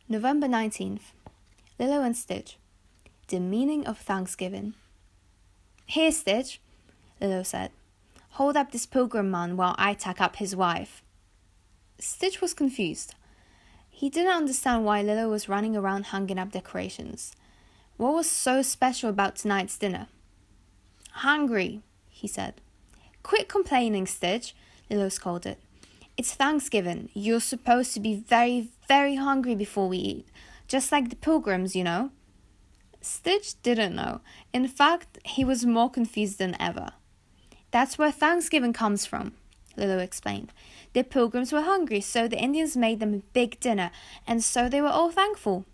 November 19th. Lilo and Stitch. The meaning of Thanksgiving. Here, Stitch, Lilo said. Hold up this pilgrim man while I tack up his wife. Stitch was confused. He didn't understand why Lilo was running around hanging up decorations. What was so special about tonight's dinner? Hungry, he said. Quit complaining, Stitch, Lilo scolded. It's Thanksgiving. You're supposed to be very, very hungry before we eat. Just like the pilgrims, you know. Stitch didn't know. In fact, he was more confused than ever. That's where Thanksgiving comes from, Lilo explained. The pilgrims were hungry, so the Indians made them a big dinner, and so they were all thankful.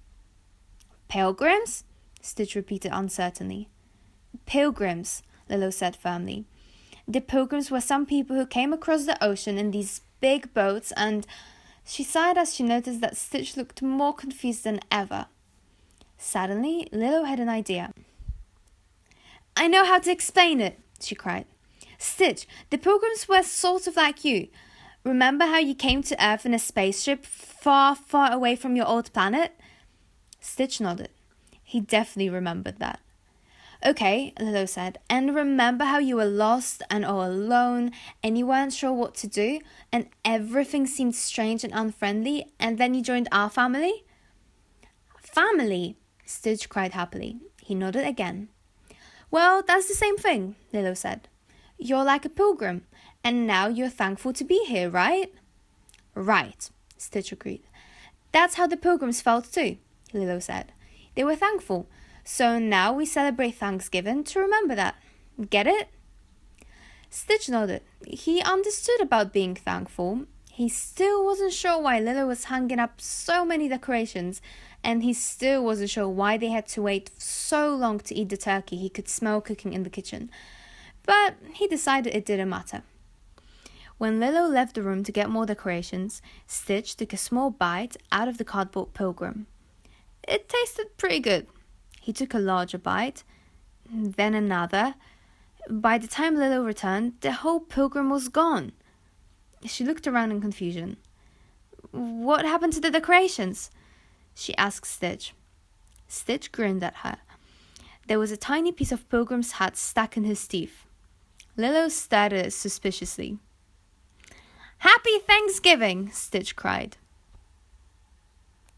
Pilgrims? Stitch repeated uncertainly. Pilgrims, Lilo said firmly. The pilgrims were some people who came across the ocean in these big boats, and she sighed as she noticed that Stitch looked more confused than ever. Suddenly, Lilo had an idea. I know how to explain it, she cried. Stitch, the pilgrims were sort of like you. Remember how you came to Earth in a spaceship far, far away from your old planet? Stitch nodded. He definitely remembered that. Okay, Lilo said, and remember how you were lost and all alone and you weren't sure what to do and everything seemed strange and unfriendly and then you joined our family? Family, Stitch cried happily. He nodded again. Well, that's the same thing, Lilo said. You're like a pilgrim and now you're thankful to be here, right? Right, Stitch agreed. That's how the pilgrims felt too, Lilo said. They were thankful. So now we celebrate Thanksgiving to remember that. Get it? Stitch nodded. He understood about being thankful. He still wasn't sure why Lilo was hanging up so many decorations, and he still wasn't sure why they had to wait so long to eat the turkey he could smell cooking in the kitchen. But he decided it didn't matter. When Lilo left the room to get more decorations, Stitch took a small bite out of the cardboard pilgrim. It tasted pretty good. He took a larger bite, then another. By the time Lilo returned, the whole pilgrim was gone. She looked around in confusion. What happened to the decorations? She asked Stitch. Stitch grinned at her. There was a tiny piece of pilgrim's hat stuck in his teeth. Lilo stared at it suspiciously. Happy Thanksgiving, Stitch cried.